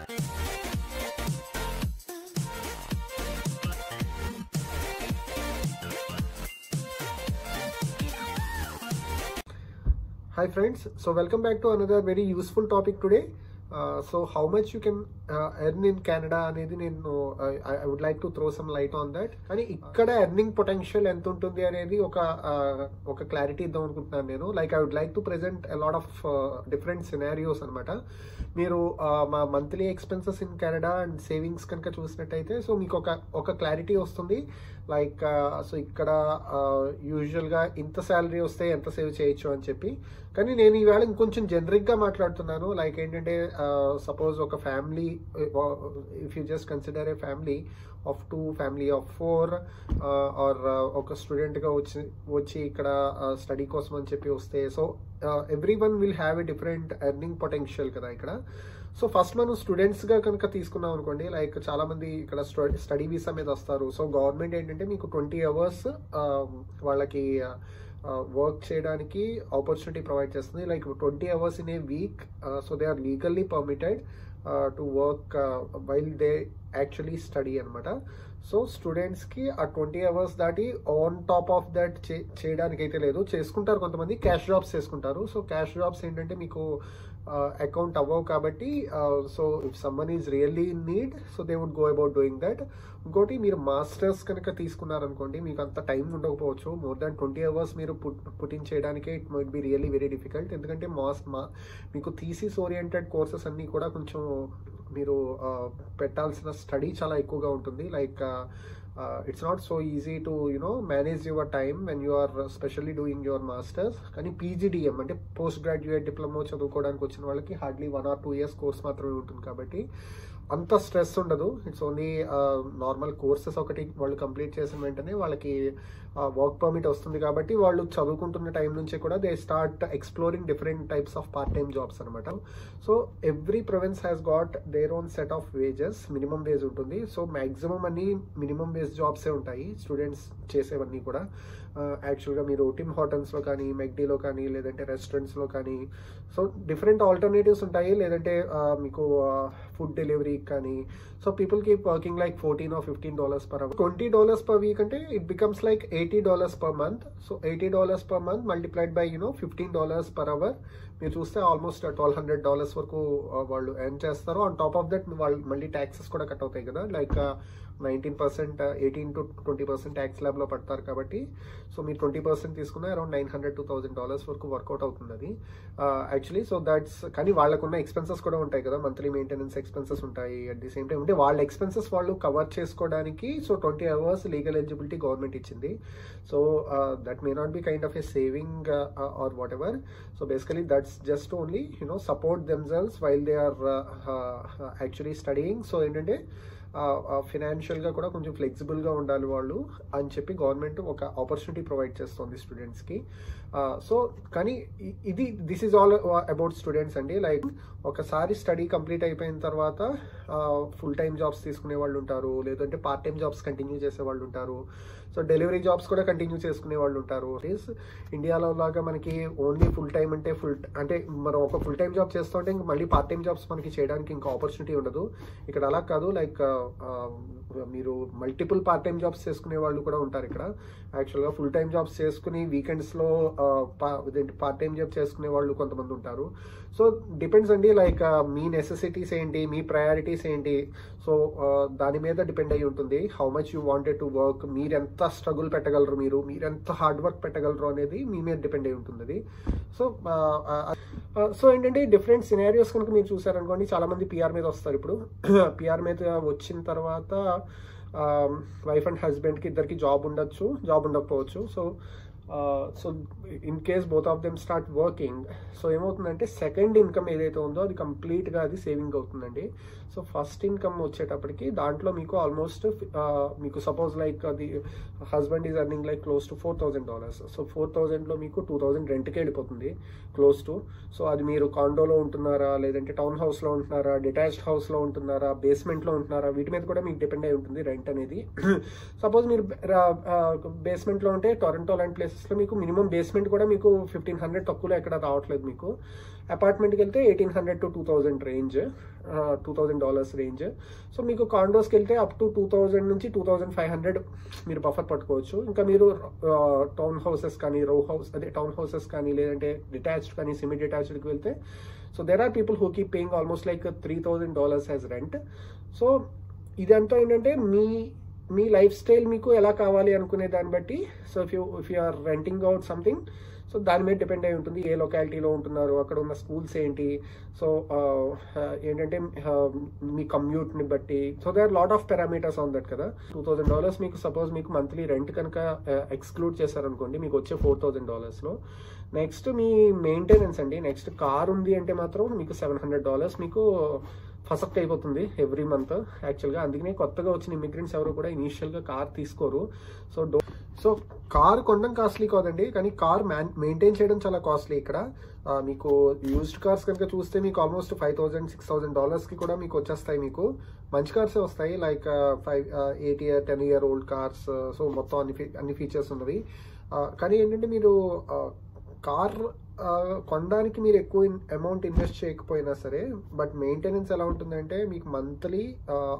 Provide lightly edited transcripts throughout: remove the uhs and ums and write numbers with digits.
Hi friends, so welcome back to another very useful topic today. So how much you can earn in Canada అనేది నేను I would like to throw some light on that. కానీ ఇక్కడ earning potential ఎంత ఉంటుంది అనేది ఒక clarity ఇద్దాం అనుకుంటున్నాను నేను. Like I would like to present a lot of different scenarios అన్నమాట. మీరు మా monthly expenses in Canada and savings కనుక చూసినట్టయితే సో మీకు ఒక క్లారిటీ వస్తుంది. లైక్ సో ఇక్కడ యూజువల్గా ఇంత శాలరీ వస్తే ఎంత సేవ్ చేయొచ్చు అని చెప్పి. కానీ నేను ఈవేళ ఇంకొంచెం జనరిక్గా మాట్లాడుతున్నాను. లైక్ ఏంటంటే సపోజ్ ఒక family, if you just consider a family of 2, family of 4, or ఒక స్టూడెంట్గా వచ్చి ఇక్కడ స్టడీ కోసం అని చెప్పి వస్తే so everyone will have a different earning potential కదా ఇక్కడ. సో ఫస్ట్ మనం స్టూడెంట్స్గా కనుక తీసుకున్నాం అనుకోండి, లైక్ చాలామంది ఇక్కడ స్టడీ వీసా మీద వస్తారు. సో గవర్నమెంట్ ఏంటంటే మీకు 20 hours వాళ్ళకి వర్క్ చేయడానికి ఆపర్చునిటీ ప్రొవైడ్ చేస్తుంది. Like 20 hours in a week. So they are legally permitted to work while they actually study అనమాట. సో స్టూడెంట్స్కి ఆ 20 hours దాటి ఆన్ టాప్ ఆఫ్ దట్ చేయడానికి అయితే లేదు. చేసుకుంటారు కొంతమంది, క్యాష్ జాబ్స్ చేసుకుంటారు. సో క్యాష్ జాబ్స్ ఏంటంటే మీకు అకౌంట్ అవ్వవు కాబట్టి so if someone is really in need so they would go about doing that. ఇంకోటి మీరు మాస్టర్స్ కనుక తీసుకున్నారనుకోండి, మీకు అంత టైం ఉండకపోవచ్చు. మోర్ దాన్ 20 hours మీరు పుట్టిన్ చేయడానికి it might be really very difficult. ఎందుకంటే మీకు థీసిస్ ఓరియంటెడ్ కోర్సెస్ అన్నీ కూడా కొంచెం మీరు పెట్టాల్సిన స్టడీ చాలా ఎక్కువగా ఉంటుంది. Like it's not so easy to manage your time when you are especially doing your masters. కానీ PGDM అంటే పోస్ట్ గ్రాడ్యుయేట్ డిప్లొమా చదువుకోవడానికి వచ్చిన వాళ్ళకి హార్డ్లీ 1 or 2 years కోర్స్ మాత్రమే ఉంటుంది కాబట్టి అంత స్ట్రెస్ ఉండదు. ఇట్స్ ఓన్లీ నార్మల్ కోర్సెస్ ఒకటి వాళ్ళు కంప్లీట్ చేసిన వెంటనే వాళ్ళకి వర్క్ పర్మిట్ వస్తుంది కాబట్టి వాళ్ళు చదువుకుంటున్న టైం నుంచి కూడా they start exploring different types of part time jobs అనమాట. So every province has got their own set of wages. Minimum wage ఉంటుంది. సో మ్యాక్సిమం అన్ని మినిమం వేజ్ జాబ్సే ఉంటాయి స్టూడెంట్స్ చేసేవన్నీ కూడా. యాక్చువల్గా మీరు టిమ్ హార్టన్స్లో కానీ, మెక్డీలో కానీ, లేదంటే రెస్టారెంట్స్లో కానీ సో డిఫరెంట్ ఆల్టర్నేటివ్స్ ఉంటాయి. లేదంటే మీకు ఫుడ్ డెలివరీ కానీ. So people keep working like $14 or $15 per hour. $20 per week అంటే it becomes like $80 per month. So $80 per month multiplied by $15 per hour. మీరు చూస్తే ఆల్మోస్ట్ $1,200 వరకు వాళ్ళు ఎర్న్ చేస్తారు. ఆన్ టాప్ ఆఫ్ దట్ వాళ్ళు మళ్ళీ ట్యాక్సెస్ కూడా కట్ అవుతాయి కదా. లైక్ 19%, 18 to 20% ట్యాక్స్ ల్యాబ్లో పడతారు కాబట్టి సో మీరు 20% తీసుకున్న అరౌండ్ $900 to $1,000 వరకు వర్కౌట్ అవుతుంది అది యాక్చువల్లీ. సో దాట్స్ కానీ వాళ్ళకున్న ఎక్స్పెన్సెస్ కూడా ఉంటాయి కదా, మంత్లీ మెయింటెనెన్స్ ఎక్స్పెన్సెస్ ఉంటాయి. అట్ ది సేమ్ టైం అంటే వాళ్ళ ఎక్స్పెన్సెస్ వాళ్ళు కవర్ చేసుకోవడానికి so 20 hours legal eligibility government ఇచ్చింది. So that may not be kind of a saving or whatever. So basically that's just only support themselves while they are actually studying. So ఏంటంటే ఫినాన్షియల్గా కూడా కొంచెం ఫ్లెక్సిబుల్గా ఉండాలి వాళ్ళు అని చెప్పి గవర్నమెంట్ ఒక ఆపర్చునిటీ ప్రొవైడ్ చేస్తుంది స్టూడెంట్స్కి. సో కానీ this is all about students అండి. లైక్ ఒకసారి స్టడీ కంప్లీట్ అయిపోయిన తర్వాత ఫుల్ టైమ్ జాబ్స్ తీసుకునే వాళ్ళు ఉంటారు, లేదంటే పార్ట్ టైమ్ జాబ్స్ కంటిన్యూ చేసే వాళ్ళు ఉంటారు. సో డెలివరీ జాబ్స్ కూడా కంటిన్యూ చేసుకునే వాళ్ళు ఉంటారు. ఇండియాలో లాగా మనకి ఓన్లీ ఫుల్ టైం అంటే మనం ఒక ఫుల్ టైం జాబ్ చేస్తుంటే ఇంక మళ్ళీ పార్ట్ టైం జాబ్స్ మనకి చేయడానికి ఇంకా ఆపర్చునిటీ ఉండదు. ఇక్కడ అలా కాదు. లైక్ మీరు మల్టిపుల్ పార్ట్ టైం జాబ్స్ చేసుకునే వాళ్ళు కూడా ఉంటారు ఇక్కడ. యాక్చువల్గా ఫుల్ టైం జాబ్స్ చేసుకుని వీకెండ్స్లో పార్ట్ టైం జాబ్ చేసుకునే వాళ్ళు కొంతమంది ఉంటారు. సో డిపెండ్స్ అండి. లైక్ మీ నెసెసిటీస్ ఏంటి, మీ ప్రయారిటీస్ ఏంటి, సో దాని మీద డిపెండ్ అయి ఉంటుంది. How much you wanted to work, మీరెంత స్ట్రగుల్ పెట్టగలరు, మీరెంత హార్డ్ వర్క్ పెట్టగలరు అనేది మీ మీద డిపెండ్ అయి ఉంటుంది అది. సో ఏంటంటే డిఫరెంట్ సినారియోస్ కనుక మీరు చూసారనుకోండి, చాలా మంది పిఆర్ మీద వస్తారు. ఇప్పుడు పిఆర్ మీద వచ్చిన తర్వాత వైఫ్ అండ్ హస్బెండ్కి ఇద్దరికి జాబ్ ఉండొచ్చు, జాబ్ ఉండకపోవచ్చు. So in case both of them start working so ఏమవుతుందంటే సెకండ్ ఇన్కమ్ ఏదైతే ఉందో అది కంప్లీట్గా అది సేవింగ్ అవుతుందండి. సో ఫస్ట్ ఇన్కమ్ వచ్చేటప్పటికి దాంట్లో మీకు ఆల్మోస్ట్ మీకు సపోజ్ లైక్ అది husband is earning like close to $4,000. So 4,000లో మీకు 2,000 రెంట్కి వెళ్ళిపోతుంది క్లోజ్ టు. సో అది మీరు కాండోలో ఉంటున్నారా, లేదంటే టౌన్ హౌస్లో ఉంటున్నారా, డిటాచ్డ్ హౌస్లో ఉంటున్నారా, బేస్మెంట్లో ఉంటున్నారా, వీటి మీద కూడా మీకు డిపెండ్ అయి ఉంటుంది రెంట్ అనేది. సపోజ్ మీరు బేస్మెంట్లో ఉంటే టొరంటో లాంటి ప్లేసెస్ ప్లేసెస్లో మీకు మినిమం బేస్మెంట్ కూడా మీకు 1500 తక్కువలో ఎక్కడ రావట్లేదు. మీకు అపార్ట్మెంట్కి వెళ్తే $1800 to 2000 రేంజ్, $2000 రేంజ్. సో మీకు కాండోస్కి వెళ్తే అప్ టు 2000 నుంచి 2500 మీరు బఫర్ పట్టుకోవచ్చు. ఇంకా మీరు టౌన్ హౌసెస్ కానీ టౌన్ హౌసెస్ కానీ లేదంటే డిటాచ్డ్ కానీ సెమీ డిటాచ్డ్కి వెళ్తే so there are people who keep paying almost like $3000 as rent. So ఇదంతా ఏంటంటే మీ లైఫ్ స్టైల్ మీకు ఎలా కావాలి అనుకునే దాన్ని బట్టి. So if you are renting out something, so దాని మీద డిపెండ్ అయి ఉంటుంది ఏ లొకాలిటీలో ఉంటున్నారు, అక్కడ ఉన్న స్కూల్స్ ఏంటి, సో ఏంటంటే మీ కమ్యూట్ని బట్టి. So they are lot of parameters on that కదా. $2000 మీకు సపోజ్ మీకు మంత్లీ రెంట్ కనుక ఎక్స్క్లూడ్ చేశారనుకోండి, మీకు వచ్చే $4000లో నెక్స్ట్ మీ మెయింటెనెన్స్ అండి. నెక్స్ట్ కార్ ఉంది అంటే మాత్రం మీకు $700 మీకు ఫసక్ట్ అయిపోతుంది ఎవ్రీ మంత్ యాక్చువల్గా. అందుకనే కొత్తగా వచ్చిన ఇమిగ్రెంట్స్ ఎవరు కూడా ఇనీషియల్గా కార్ తీసుకోరు. సో కార్ కొనడం కాస్ట్లీ కాదండి, కానీ కార్ మెయింటైన్ చేయడం చాలా కాస్ట్లీ ఇక్కడ. మీకు యూజ్డ్ కార్స్ కనుక చూస్తే మీకు ఆల్మోస్ట్ $5000-$6000కి కూడా మీకు వచ్చేస్తాయి. మీకు మంచి కార్సే వస్తాయి, like 8 year 10 year old cars. So మొత్తం అన్ని ఫీచర్స్ ఉన్నవి. కానీ ఏంటంటే మీరు కార్ కొనడానికి మీరు ఎక్కువ అమౌంట్ ఇన్వెస్ట్ చేయకపోయినా సరే, బట్ మెయింటెనెన్స్ ఎలా ఉంటుందంటే మీకు మంత్లీ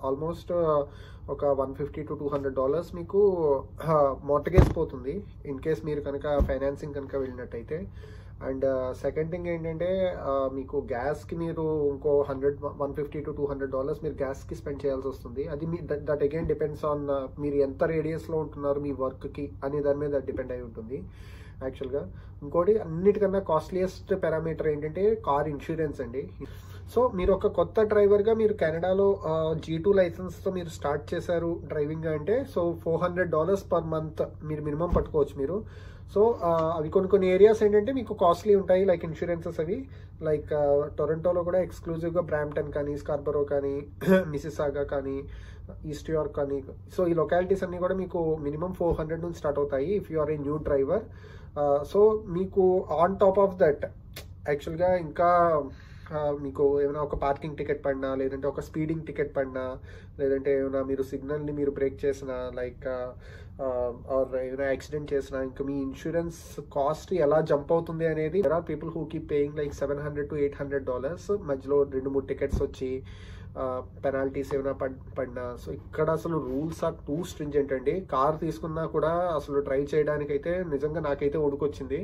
ఆల్మోస్ట్ ఒక $150 to $200 మీకు మోర్టగేజ్ పోతుంది ఇన్ కేస్ మీరు కనుక ఫైనాన్సింగ్ కనుక వెళ్ళినట్టయితే. అండ్ సెకండ్ థింగ్ ఏంటంటే మీకు గ్యాస్కి మీరు ఇంకో $150 to $200 మీరు గ్యాస్కి స్పెండ్ చేయాల్సి వస్తుంది. అది దట్ అగైన్ డిపెండ్స్ ఆన్ మీరు ఎంత రేడియస్లో ఉంటున్నారు మీ వర్క్కి అనే దాని మీద డిపెండ్ అయి ఉంటుంది యాక్చువల్గా. ఇంకోటి అన్నిటికన్నా కాస్ట్లీయెస్ట్ పారామీటర్ ఏంటంటే కార్ ఇన్సూరెన్స్ అండి. సో మీరు ఒక కొత్త డ్రైవర్గా మీరు కెనడాలో G2 లైసెన్స్తో మీరు స్టార్ట్ చేశారు డ్రైవింగ్ అంటే, సో $400 పర్ మంత్ మీరు మినిమం పట్టుకోవచ్చు మీరు. సో అవి కొన్ని ఏరియాస్ ఏంటంటే మీకు కాస్ట్లీ ఉంటాయి లైక్ ఇన్సూరెన్సెస్ అవి. లైక్ టొరంటోలో కూడా ఎక్స్క్లూజివ్గా బ్రాంప్టన్ కానీ, స్కార్బరో కానీ, మిసిసాగా కానీ, ఈస్ట్ యార్క్ కానీ, సో ఈ లొకాలిటీస్ అన్నీ కూడా మీకు మినిమం $400 నుంచి స్టార్ట్ అవుతాయి if you are a new driver. So మీకు ఆన్ టాప్ ఆఫ్ దట్ యాక్చువల్గా ఇంకా మీకు ఏమైనా ఒక పార్కింగ్ టికెట్ పడినా, లేదంటే ఒక స్పీడింగ్ టికెట్ పడినా, లేదంటే ఏమైనా మీరు సిగ్నల్ని మీరు బ్రేక్ చేసినా, లైక్ ఏమైనా యాక్సిడెంట్ చేసినా, ఇంకా మీ ఇన్సూరెన్స్ కాస్ట్ ఎలా జంప్ అవుతుంది అనేది. There are people who keep paying like $700 to $800 మధ్యలో 2-3 టికెట్స్ వచ్చి పెనాల్టీస్ ఏమైనా పడినా. సో ఇక్కడ అసలు రూల్స్ ఆర్ టూ స్ట్రింజెంట్ అండి. కార్ తీసుకున్నా కూడా అసలు డ్రైవ్ చేయడానికి అయితే నిజంగా నాకైతే ఉడుకొచ్చింది.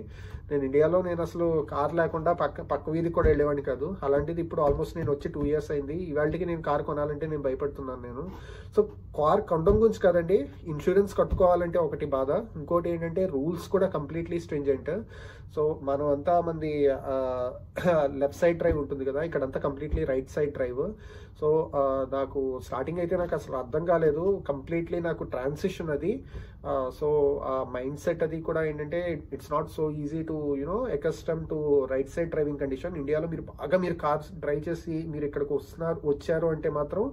నేను ఇండియాలో అసలు కార్ లేకుండా పక్క వీధికి కూడా వెళ్ళేవాడిని కాదు. అలాంటిది ఇప్పుడు ఆల్మోస్ట్ నేను వచ్చి 2 years అయింది. ఇవాళకి నేను కార్ కొనాలంటే నేను భయపడుతున్నాను నేను. సో కార్ కొనడం గురించి కాదండి, ఇన్సూరెన్స్ కట్టుకోవాలంటే ఒకటి బాధ, ఇంకోటి ఏంటంటే రూల్స్ కూడా కంప్లీట్లీ స్ట్రింజెంట్. సో మనం అంతా మంది లెఫ్ట్ సైడ్ డ్రైవ్ ఉంటుంది కదా, ఇక్కడంతా completely right side drive. So నాకు స్టార్టింగ్ అయితే నాకు అసలు అర్థం కాలేదు కంప్లీట్లీ, నాకు ట్రాన్సిషన్ అది. సో ఆ మైండ్ సెట్ అది కూడా ఏంటంటే it's not so easy to accustom to right side driving condition. ఇండియాలో మీరు కార్ డ్రైవ్ చేసి మీరు ఇక్కడికి వచ్చారు అంటే మాత్రం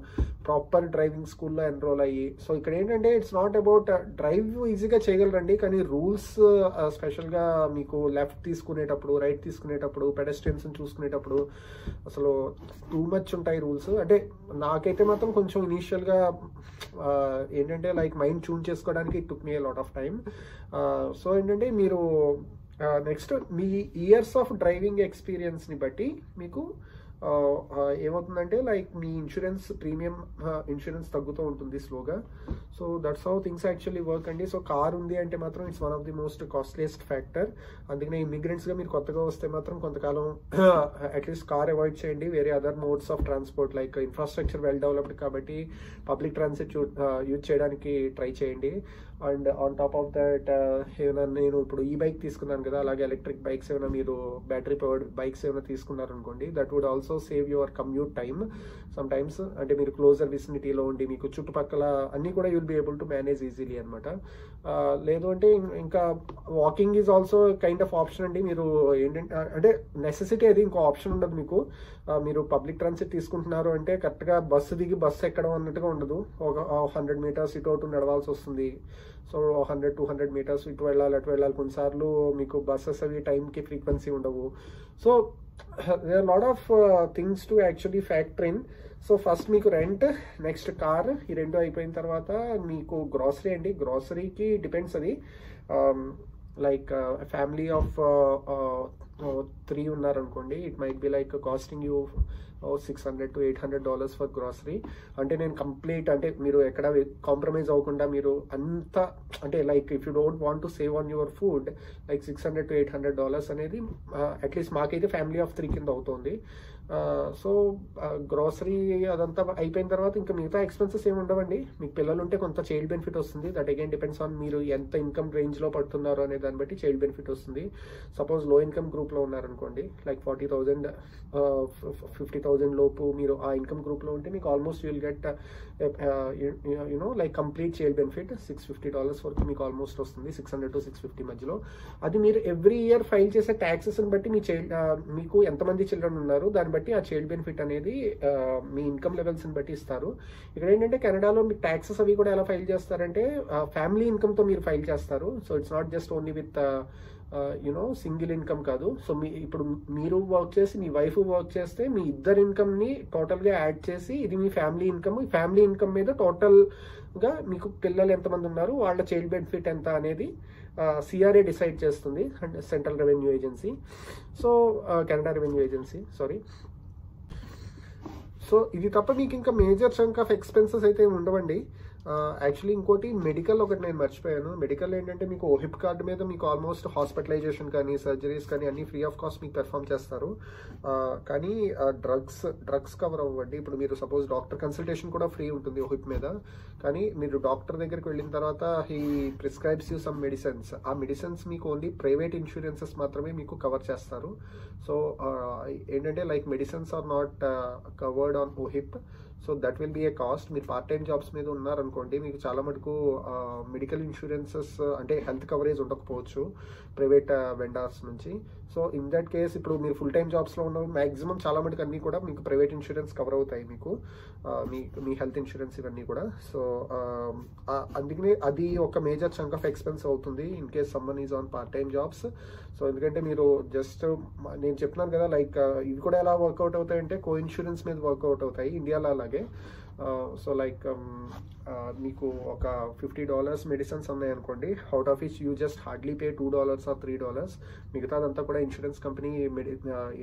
ప్రాపర్ డ్రైవింగ్ స్కూల్లో ఎన్రోల్ అయ్యి. సో ఇక్కడ ఏంటంటే ఇట్స్ నాట్ అబౌట్ డ్రైవ్ ఈజీగా చేయగలరండి, కానీ రూల్స్ స్పెషల్గా మీకు లెఫ్ట్ తీసుకునేటప్పుడు, రైట్ తీసుకునేటప్పుడు, పెడెస్ట్రియన్స్ చూసుకునేటప్పుడు అసలు టూ మచ్ ఉంటాయి రూల్స్. అంటే నాకైతే మాత్రం కొంచెం ఇనీషియల్గా ఏంటంటే లైక్ మైండ్ ట్యూన్ చేసుకోవడానికి it took me a lot of time. So ఏంటంటే మీరు నెక్స్ట్ మీ ఇయర్స్ ఆఫ్ డ్రైవింగ్ ఎక్స్పీరియన్స్ని బట్టి మీకు ఏమవుతుందంటే లైక్ మీ ప్రీమియం ఇన్సూరెన్స్ తగ్గుతూ ఉంటుంది స్లోగా. So that's how things actually work అండి. సో కార్ ఉంది అంటే మాత్రం it's one of the most costliest factor. అందుకనే ఇమిగ్రెంట్స్గా మీరు కొత్తగా వస్తే మాత్రం కొంతకాలం అట్లీస్ట్ కార్ అవాయిడ్ చేయండి. వేరే other modes of transport like infrastructure well developed కాబట్టి పబ్లిక్ ట్రాన్సిట్ యూజ్ చేయడానికి ట్రై చేయండి. And on top of that ఏమైనా నేను ఇప్పుడు ఈ బైక్ తీసుకున్నాను కదా, అలాగే ఎలక్ట్రిక్ బైక్స్ ఏమైనా మీరు బ్యాటరీ పవర్డ్ బైక్స్ ఏమైనా తీసుకున్నారనుకోండి, that would also save your commute time sometimes. అంటే మీరు క్లోజర్ విసినిటీలో ఉండి మీకు చుట్టుపక్కల అన్నీ కూడా you'll be able to manage easily అనమాట. లేదు అంటే ఇంకా walking is also kind of option అండి. మీరు ఏంటంటే అంటే నెసెసిటీ అది, ఇంకో ఆప్షన్ ఉండదు మీకు. మీరు పబ్లిక్ ట్రాన్సిట్ తీసుకుంటున్నారు అంటే కరెక్ట్గా బస్సు దిగి బస్సు ఎక్కడం అన్నట్టుగా ఉండదు. ఒక 100 meters ఇటు అటు నడవాల్సి వస్తుంది. సో 100-200 meters ఇటు వెళ్ళాలి అటు వెళ్ళాలి. కొన్నిసార్లు మీకు బస్సెస్ అవి టైంకి ఫ్రీక్వెన్సీ ఉండవు. So there lot of things to actually factor in. So first మీకు రెంట్, నెక్స్ట్ కార్, ఈ రెండు అయిపోయిన తర్వాత మీకు గ్రాసరీ అండి. గ్రాసరీకి డిపెండ్స్ అది. లైక్ ఫ్యామిలీ ఆఫ్ 3 ఉన్నారనుకోండి, it might be like costing you $600 to $800 for grocery. అంటే నేను కంప్లీట్, అంటే మీరు ఎక్కడ కాంప్రమైజ్ అవ్వకుండా మీరు అంత, అంటే like if you don't want to save on your food, like $600 to $800 అనేది అట్లీస్ట్ మాకైతే ఫ్యామిలీ ఆఫ్ 3 కింద అవుతుంది. సో గ్రాసరీ అదంతా అయిపోయిన తర్వాత ఇంకా మిగతా ఎక్స్పెన్సెస్ ఏమి ఉండవండి. మీకు పిల్లలు ఉంటే కొంత చైల్డ్ బెనిఫిట్ వస్తుంది. దట్ అగైన్ డిపెండ్స్ ఆన్ మీరు ఎంత ఇన్కమ్ రేంజ్లో పడుతున్నారో అనే దాన్ని బట్టి చైల్డ్ బెనిఫిట్ వస్తుంది. సపోజ్ లో ఇన్కమ్ గ్రూప్లో ఉన్నారనుకోండి, లైక్ 40,000 50,000 లోపు మీరు ఆ ఇన్కమ్ గ్రూప్లో ఉంటే మీకు almost you will get you know like complete child benefit $650 వరకు మీకు ఆల్మోస్ట్ వస్తుంది, 600 to 650 మధ్యలో. అది మీరు ఎవ్రీ ఇయర్ ఫైల్ చేసే ట్యాక్సెస్ని బట్టి మీ మీకు ఎంతమంది చిల్డ్రన్ ఉన్నారు దాన్ని బట్టి ఆ చైల్డ్ బెనిఫిట్ అనేది మీ ఇన్కమ్ లెవెల్స్ని బట్టి ఇస్తారు. ఇక్కడ ఏంటంటే కెనడాలో మీ ట్యాక్సెస్ అవి కూడా ఎలా ఫైల్ చేస్తారంటే ఫ్యామిలీ ఇన్కమ్తో మీరు ఫైల్ చేస్తారు. So it's not just only with you know single income కాదు. సో ఇప్పుడు మీరు వర్క్ చేసి మీ వైఫ్ వర్క్ చేస్తే మీ ఇద్దరు ఇన్కమ్ని టోటల్గా యాడ్ చేసి ఇది మీ ఫ్యామిలీ ఇన్కమ్. ఈ ఫ్యామిలీ ఇన్కమ్ మీద టోటల్గా మీకు పిల్లలు ఎంతమంది ఉన్నారు, వాళ్ళ చైల్డ్ బెనిఫిట్ ఎంత అనేది సిఆర్ఏ డిసైడ్ చేస్తుంది, అంటే central revenue agency. So Canada revenue agency, sorry. So ఇది తప్ప మీకు ఇంకా మేజర్ చంక్ ఆఫ్ ఎక్స్పెన్సెస్ అయితే ఉండవండి. యాక్చువల్లీ ఇంకోటి మెడికల్ ఒకటి నేను మర్చిపోయాను. మెడికల్ ఏంటంటే మీకు ఓహిప్ కార్డు మీద మీకు ఆల్మోస్ట్ హాస్పిటలైజేషన్ కానీ సర్జరీస్ కానీ అన్ని ఫ్రీ ఆఫ్ కాస్ట్ మీకు పెర్ఫామ్ చేస్తారు. కానీ డ్రగ్స్ కవర్ అవ్వండి. ఇప్పుడు మీరు సపోజ్ డాక్టర్ కన్సల్టేషన్ కూడా ఫ్రీ ఉంటుంది ఓహిప్ మీద, కానీ మీరు డాక్టర్ దగ్గరికి వెళ్ళిన తర్వాత he prescribes you some medicines. ఆ మెడిసిన్స్ మీకు ఓన్లీ ప్రైవేట్ ఇన్సూరెన్సెస్ మాత్రమే మీకు కవర్ చేస్తారు. సో ఏంటంటే like medicines are not covered on OHIP. So that will be a cost. మీరు పార్ట్ టైం జాబ్స్ మీద ఉన్నారనుకోండి, మీకు చాలా మటుకు మెడికల్ ఇన్సూరెన్సెస్ అంటే హెల్త్ కవరేజ్ ఉండకపోవచ్చు ప్రైవేట్ వెండర్స్ నుంచి. సో ఇన్ దట్ కేస్ ఇప్పుడు మీరు ఫుల్ టైం జాబ్స్లో ఉన్న మ్యాక్సిమం చాలా మటుకు అన్నీ కూడా మీకు ప్రైవేట్ ఇన్సూరెన్స్ కవర్ అవుతాయి, మీకు మీ హెల్త్ ఇన్సూరెన్స్ ఇవన్నీ కూడా. సో అందుకనే అది ఒక మేజర్ చంక్ ఆఫ్ ఎక్స్పెన్స్ అవుతుంది in case someone is on part time jobs. So ఎందుకంటే మీరు జస్ట్ నేను చెప్తున్నాను కదా, లైక్ ఇవి కూడా ఎలా వర్కౌట్ అవుతాయంటే కో ఇన్సూరెన్స్ మీద వర్కౌట్ అవుతాయి ఇండియాలో అలాగే. సో లైక్ మీకు ఒక $50 మెడిసిన్స్ ఉన్నాయనుకోండి, out of which you just hardly pay $2 or $3. మిగతాదంతా కూడా ఇన్సూరెన్స్ కంపెనీ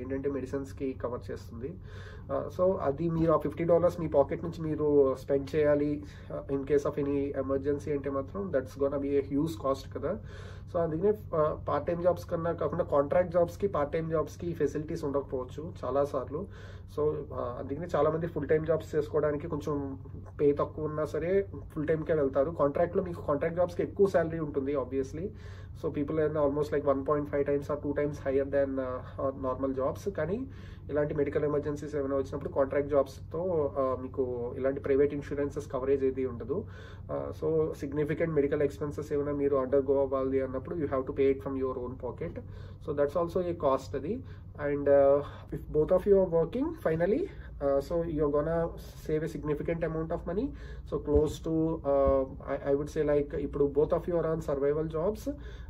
ఏంటంటే మెడిసిన్స్కి కవర్ చేస్తుంది. సో అది మీరు ఆ $50 మీ పాకెట్ నుంచి మీరు స్పెండ్ చేయాలి in case of any emergency అంటే మాత్రం that's gonna B a huge cost కదా. సో అందుకనే పార్ట్ టైం జాబ్స్ కన్నా కాకుండా కాంట్రాక్ట్ జాబ్స్కి పార్ట్ టైం జాబ్స్కి ఫెసిలిటీస్ ఉండకపోవచ్చు చాలాసార్లు. సో అందుకనే చాలామంది ఫుల్ టైం జాబ్స్ చేసుకోవడానికి కొంచెం పే తక్కువ ఉన్నా సరే ఫుల్ టైంకే వెళ్తారు. కాంట్రాక్ట్లో మీకు కాంట్రాక్ట్ జాబ్స్కి ఎక్కువ శాలరీ ఉంటుంది obviously. So people are almost like 1.5 times or 2 times higher than normal jobs. కానీ ఇలాంటి మెడికల్ ఎమర్జెన్సీస్ ఏమైనా వచ్చినప్పుడు కాంట్రాక్ట్ జాబ్స్తో మీకు ఇలాంటి ప్రైవేట్ ఇన్సూరెన్సెస్ కవరేజ్ ఏది ఉండదు. సో సిగ్నిఫికెంట్ మెడికల్ ఎక్స్పెన్సెస్ ఏమైనా మీరు అండర్ గో అవ్వాలి అన్నప్పుడు you have to pay it from your own pocket. So that's also a cost అది. And if both of you are working finally, so you're gonna save a significant amount of money. So close to I would say like if both of you are on survival jobs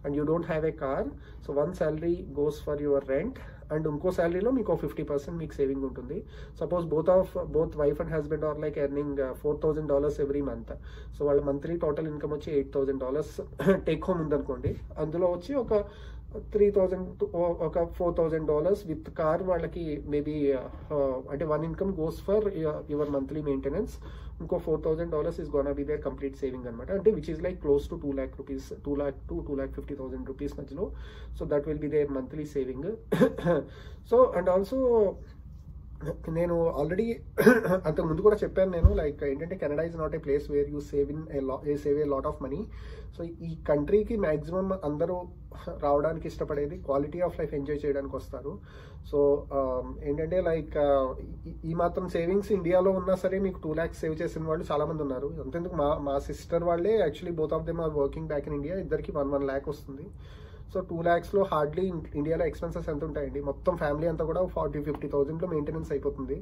and you don't have a car, so one salary goes for your rent and unko salary lo meeku 50% meeku saving untundi. Suppose both wife and husband are like earning $4,000 every month. So వాళ్ళ monthly total income వచ్చి $8,000 take home ఉందనుకోండి, అందులో వచ్చి ఒక $3,000 ఒక $4,000 with car వాళ్ళకి maybe అంటే one income goes for your monthly maintenance. ఇంకో $4,000 is gonna be their complete saving అనమాట. అంటే which is like close to 2 lakh rupees, 2 lakh to 2,50,000 rupees మధ్యలో. So that will be their monthly saving. So and also నేను already అంతకు ముందు కూడా చెప్పాను నేను, లైక్ ఏంటంటే Canada is not a place where you save a lot of money. So ఈ కంట్రీకి మ్యాక్సిమం అందరూ రావడానికి ఇష్టపడేది క్వాలిటీ ఆఫ్ లైఫ్ ఎంజాయ్ చేయడానికి వస్తారు. సో ఏంటంటే లైక్ ఈ మాత్రం సేవింగ్స్ ఇండియాలో ఉన్నా సరే మీకు 2 lakhs సేవ్ చేసిన వాళ్ళు చాలామంది ఉన్నారు. అంతేందుకు మా సిస్టర్ వాళ్ళే actually both of them are working back in India. ఇద్దరికి 1 lakh వస్తుంది. సో 2 lakhsలో హార్డ్లీ ఇండియాలో ఎక్స్పెన్సెస్ ఎంత ఉంటాయండి, మొత్తం ఫ్యామిలీ అంతా కూడా 40,000-50,000లో మెయింటెనెన్స్ అయిపోతుంది.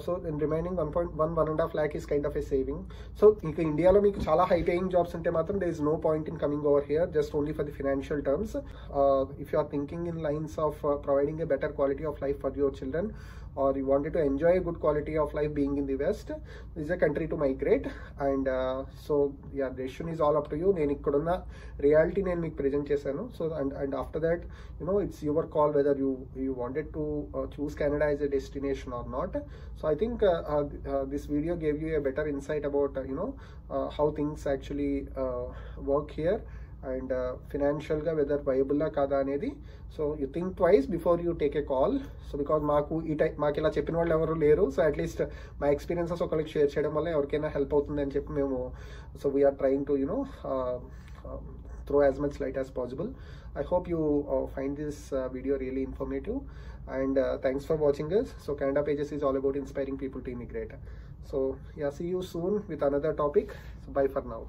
సో remaining 1.5 lakh is kind of a saving. So ఇక ఇండియాలో మీకు చాలా హై పేయింగ్ జాబ్స్ ఉంటే మాత్రం there is no point in coming over here just only for the financial terms. If you are thinking in lines of providing a better quality of life for your children, or you wanted to enjoy a good quality of life being in the West, this is a country to migrate. And so yeah, the decision is all up to you. నేను ఇక్కడున్న reality నేను మీకు present చేశాను. So and after that it's your call whether you wanted to choose Canada as a destination or not. So I think this video gave you a better insight about how things actually work here, and financial ga whether viable la kada anedi. So you think twice before you take a call. So because maaku ila cheppina vallu evaru leru, so at least my experiences okaliki share cheyadam valla evarkaina help avutundi ani cheppi memu, so we are trying to throw as much light as possible. I hope you find this video really informative, and thanks for watching us. So Canada Pages is all about inspiring people to immigrate. So yeah, see you soon with another topic. So bye for now.